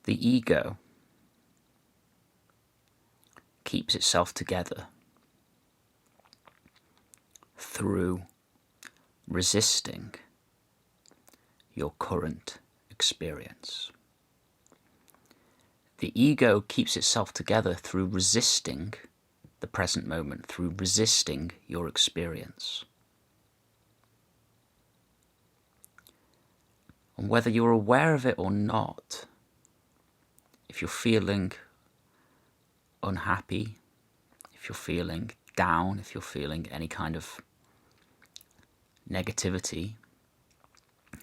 The ego keeps itself together through resisting your current experience. The ego keeps itself together through resisting the present moment, through resisting your experience. And whether you're aware of it or not, if you're feeling unhappy, if you're feeling down, if you're feeling any kind of negativity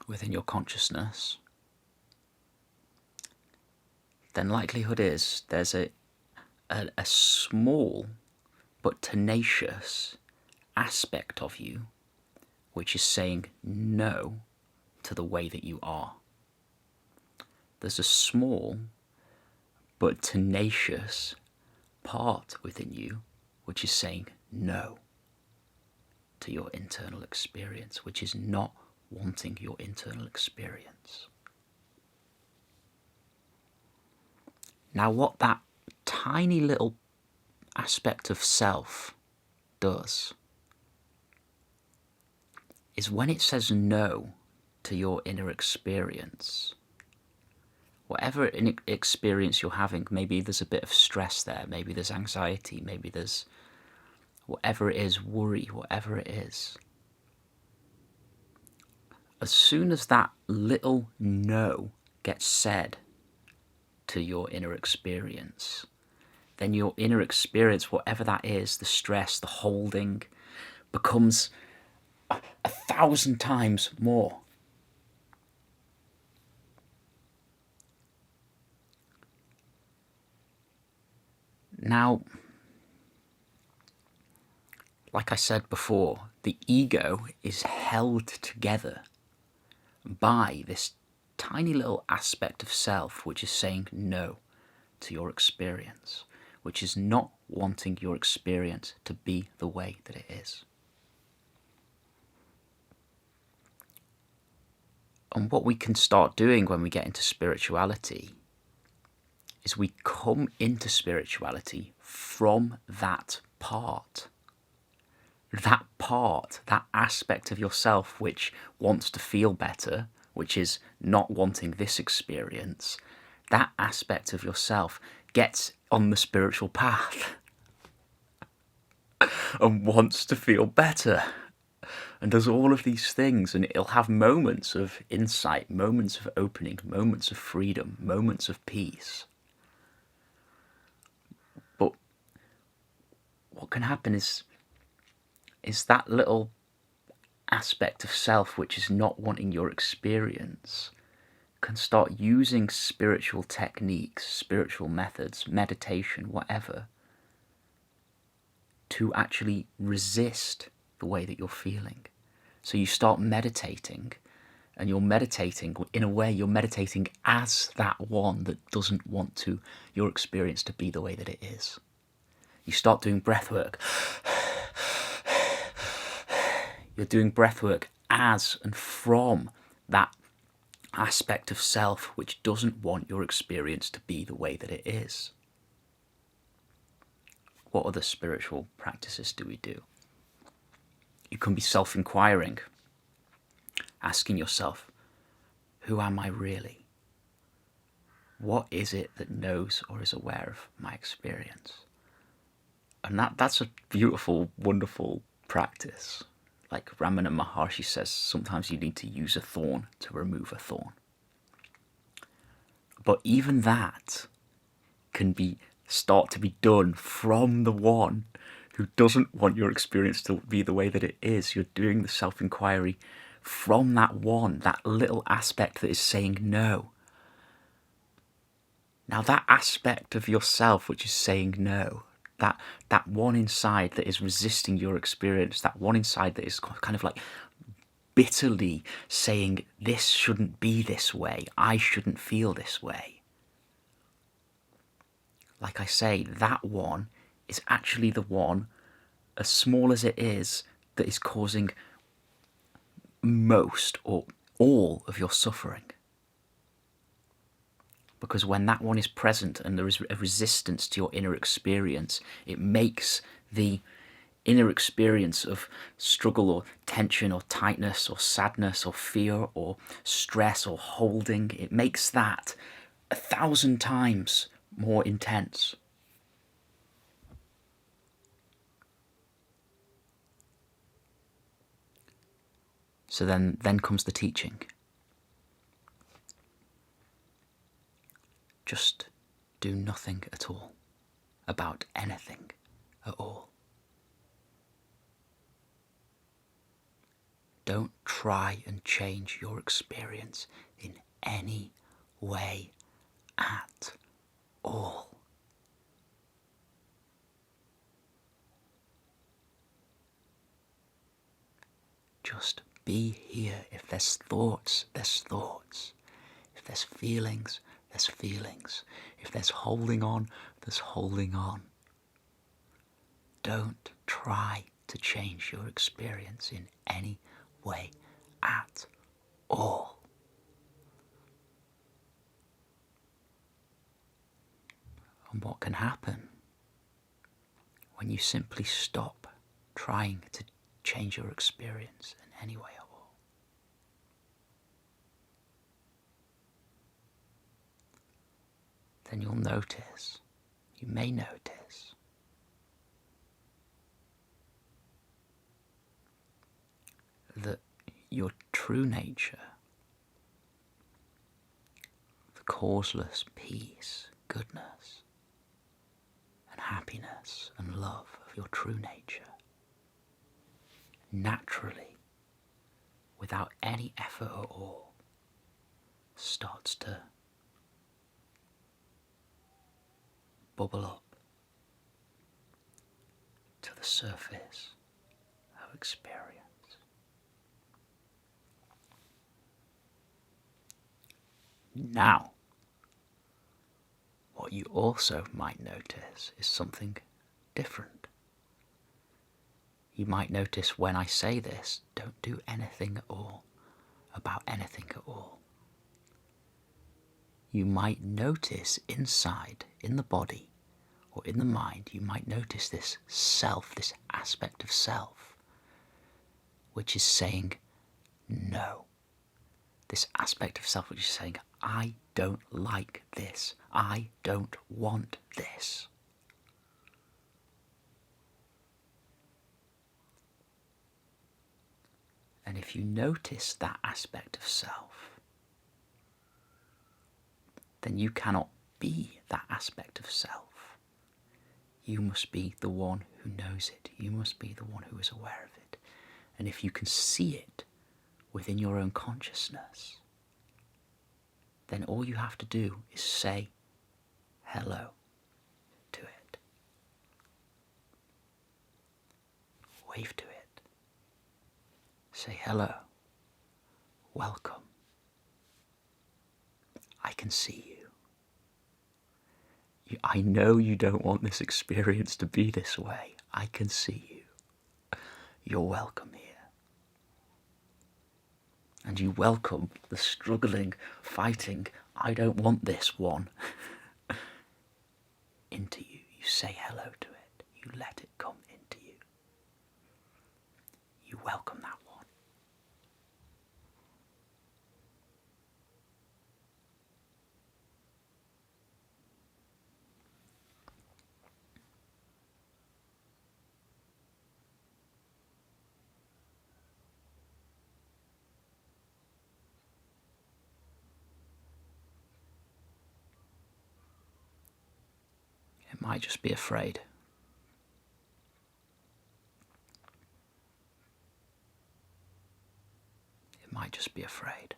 within your consciousness, then likelihood is there's a small but tenacious aspect of you which is saying no to the way that you are. There's a small but tenacious part within you which is saying no to your internal experience, which is not wanting your internal experience. Now, what that tiny little aspect of self does is when it says no to your inner experience, whatever experience you're having, maybe there's a bit of stress there, maybe there's anxiety, maybe there's whatever it is, worry, whatever it is. As soon as that little no gets said to your inner experience, then your inner experience, whatever that is, the stress, the holding, becomes 1,000 times more. Now, like I said before, the ego is held together by this tiny little aspect of self which is saying no to your experience, which is not wanting your experience to be the way that it is. And what we can start doing when we get into spirituality is we come into spirituality from that part, that aspect of yourself which wants to feel better, which is not wanting this experience. That aspect of yourself gets on the spiritual path and wants to feel better and does all of these things, and it'll have moments of insight, moments of opening, moments of freedom, moments of peace. But what can happen is that little aspect of self which is not wanting your experience can start using spiritual techniques, spiritual methods, meditation, whatever, to actually resist the way that you're feeling. So you start meditating, and you're meditating, in a way, you're meditating as that one that doesn't want your experience to be the way that it is. You start doing breath work. You're doing breath work as and from that aspect of self which doesn't want your experience to be the way that it is. What other spiritual practices do we do? You can be self-inquiring, asking yourself, who am I really? What is it that knows or is aware of my experience? And that's a beautiful, wonderful practice. Like Ramana Maharshi says, sometimes you need to use a thorn to remove a thorn. But even that can start to be done from the one who doesn't want your experience to be the way that it is. You're doing the self-inquiry from that one, that little aspect that is saying no. Now that aspect of yourself which is saying no, that one inside that is resisting your experience, that one inside that is kind of like bitterly saying, this shouldn't be this way, I shouldn't feel this way. Like I say, that one is actually the one, as small as it is, that is causing most or all of your suffering. Because when that one is present and there is a resistance to your inner experience, it makes the inner experience of struggle or tension or tightness or sadness or fear or stress or holding, it makes that 1,000 times more intense. So then comes the teaching. Just do nothing at all about anything at all. Don't try and change your experience in any way at all. Just be here. If there's thoughts, there's thoughts. If there's feelings, there's feelings. If there's holding on, there's holding on. Don't try to change your experience in any way at all. And what can happen when you simply stop trying to change your experience in any way at all? Then you'll notice, you may notice, that your true nature, the causeless peace, goodness, and happiness and love of your true nature, naturally, without any effort at all, starts to bubble up to the surface of experience. Now, what you also might notice is something different. You might notice when I say this, don't do anything at all about anything at all. You might notice inside, in the body, or in the mind, you might notice this self, this aspect of self, which is saying no. This aspect of self which is saying, I don't like this. I don't want this. And if you notice that aspect of self, then you cannot be that aspect of self. You must be the one who knows it. You must be the one who is aware of it. And if you can see it within your own consciousness, then all you have to do is say hello to it. Wave to it. Say hello. Welcome. I can see you. I know you don't want this experience to be this way. I can see you. You're welcome here. And you welcome the struggling, fighting, I don't want this one into you. You say hello to it. You let it come into you. You welcome that one. It might just be afraid. It might just be afraid.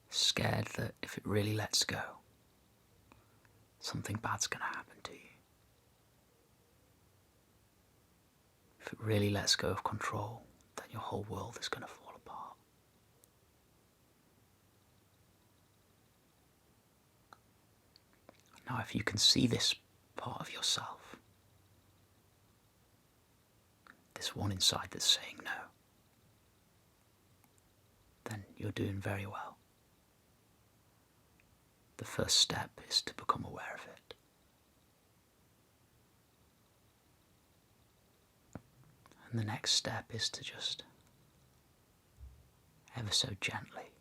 Scared that if it really lets go, something bad's going to happen to you. If it really lets go of control, then your whole world is going to fall apart. Now, if you can see this part of yourself, this one inside that's saying no, then you're doing very well. The first step is to become aware of it. And the next step is to just ever so gently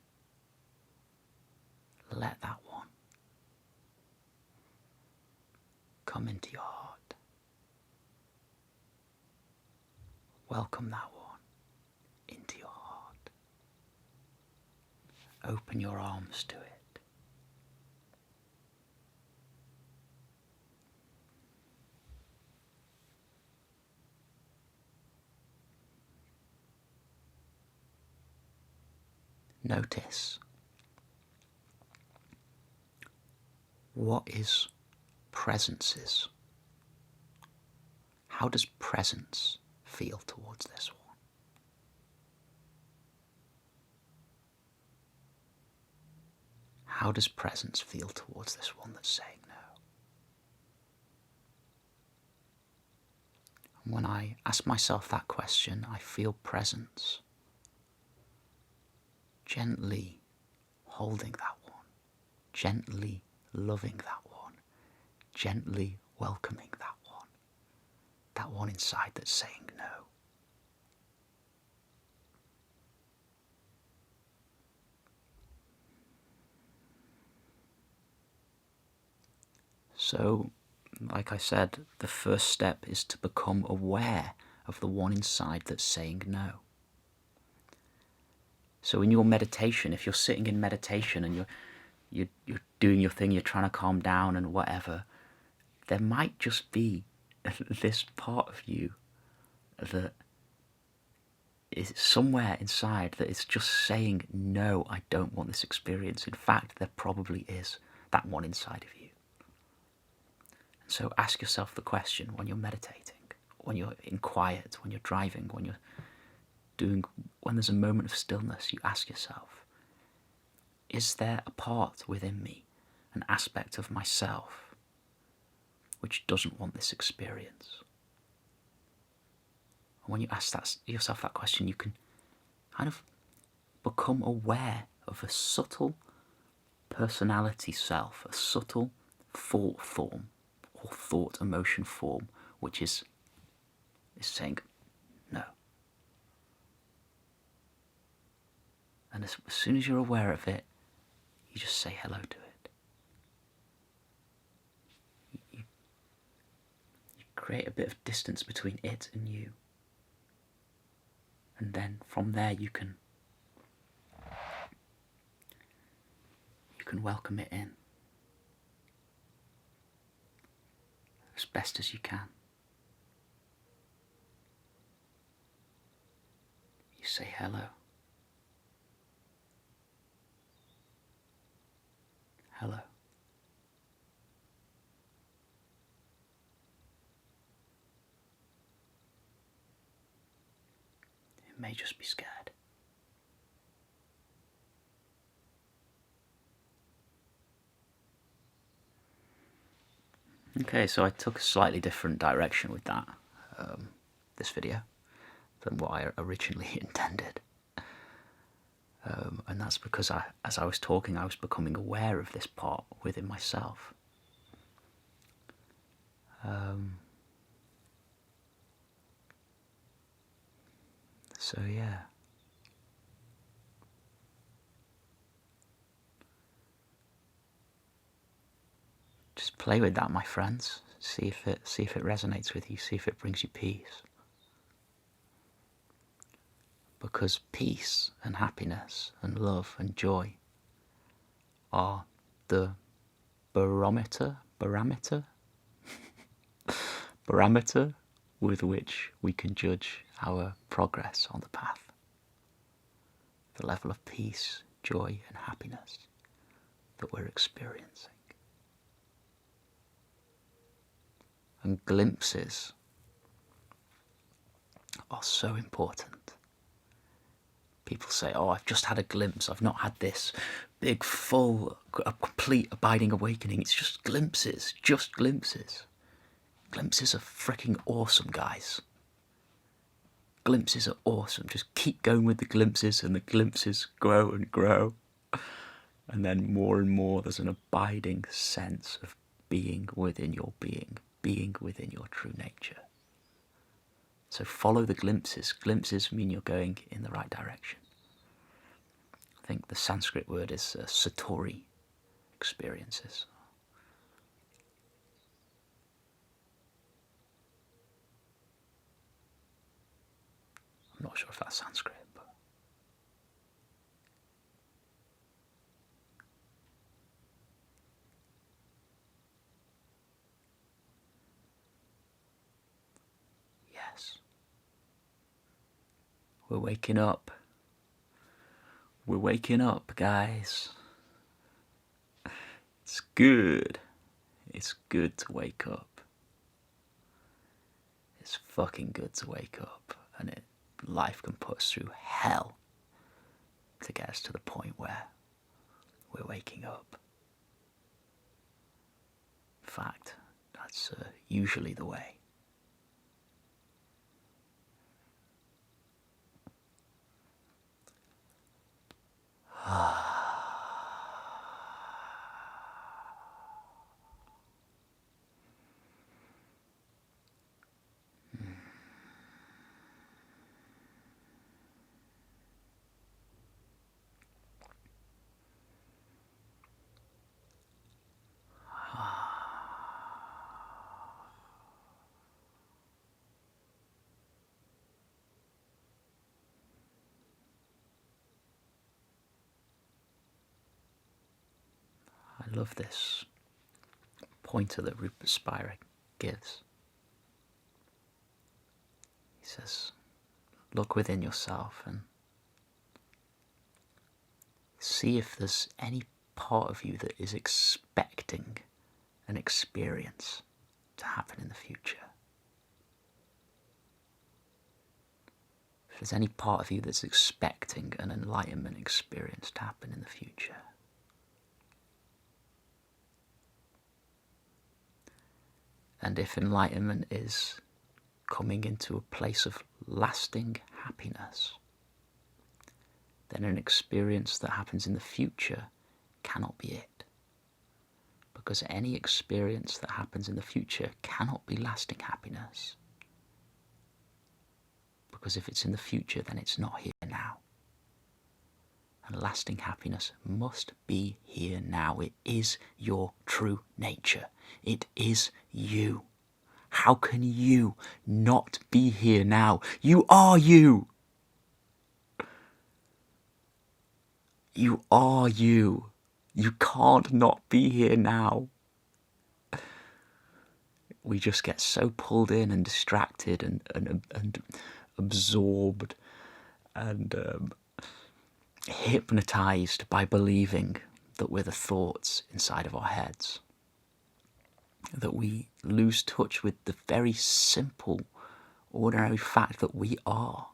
let that one come into your heart. Welcome that one into your heart. Open your arms to it. Notice, what is presences? How does presence feel towards this one? How does presence feel towards this one that's saying no? And when I ask myself that question, I feel presence. Gently holding that one, gently loving that one, gently welcoming that one inside that's saying no. So, like I said, the first step is to become aware of the one inside that's saying no. So in your meditation, if you're sitting in meditation and you're doing your thing, you're trying to calm down and whatever, there might just be this part of you that is somewhere inside that is just saying, no, I don't want this experience. In fact, there probably is that one inside of you. And so ask yourself the question when you're meditating, when you're in quiet, when you're driving, when there's a moment of stillness, you ask yourself, is there a part within me, an aspect of myself, which doesn't want this experience? And when you ask yourself that question, you can kind of become aware of a subtle personality self, a subtle thought form or thought emotion form, which is saying no. And as soon as you're aware of it, you just say hello to it. You create a bit of distance between it and you. And then from there you can welcome it in as best as you can. You say hello. Hello. It may just be scared. Okay, so I took a slightly different direction with that, this video, than what I originally intended. And that's because as I was talking, I was becoming aware of this part within myself. So yeah. Just play with that, my friends. See if it resonates with you. See if it brings you peace. Because peace and happiness and love and joy are the barometer with which we can judge our progress on the path. The level of peace, joy and happiness that we're experiencing. And glimpses are so important. People say, oh, I've just had a glimpse. I've not had this big, full, complete abiding awakening. It's just glimpses, just glimpses. Glimpses are freaking awesome, guys. glimpses are awesome. Just keep going with the glimpses, and the glimpses grow and grow. And then more and more there's an abiding sense of being within your being within your true nature. So follow the glimpses. Glimpses mean you're going in the right direction. I think the Sanskrit word is satori, experiences. I'm not sure if that's Sanskrit, but yes. We're waking up. We're waking up, guys. It's good. It's good to wake up. It's fucking good to wake up. And life can put us through hell to get us to the point where we're waking up. In fact, that's usually the way. I love this pointer that Rupert Spira gives. He says, look within yourself and see if there's any part of you that is expecting an experience to happen in the future. If there's any part of you that's expecting an enlightenment experience to happen in the future. And if enlightenment is coming into a place of lasting happiness, then an experience that happens in the future cannot be it. Because any experience that happens in the future cannot be lasting happiness. Because if it's in the future, then it's not here now. And lasting happiness must be here now. It is your true nature. It is you. How can you not be here now? You are you. You are you. You can't not be here now. We just get so pulled in and distracted and absorbed and hypnotized by believing that we're the thoughts inside of our heads, that we lose touch with the very simple, ordinary fact that we are.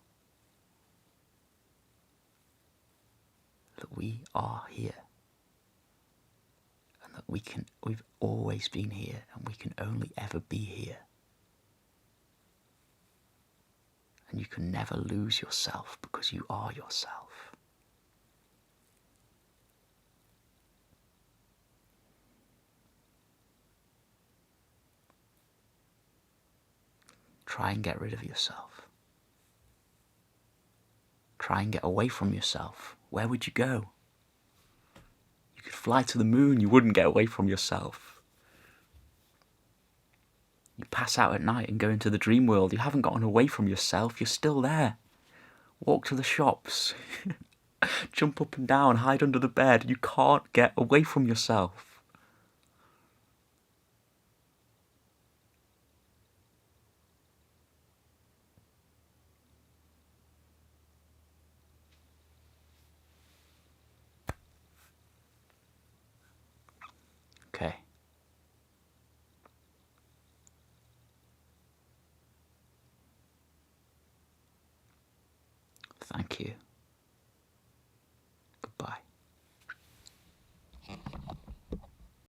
That we are here. And that we've always been here and we can only ever be here. And you can never lose yourself because you are yourself. Try and get rid of yourself. Try and get away from yourself. Where would you go? You could fly to the moon, you wouldn't get away from yourself. You pass out at night and go into the dream world, you haven't gotten away from yourself, you're still there. Walk to the shops, jump up and down, hide under the bed, you can't get away from yourself. Okay. Thank you.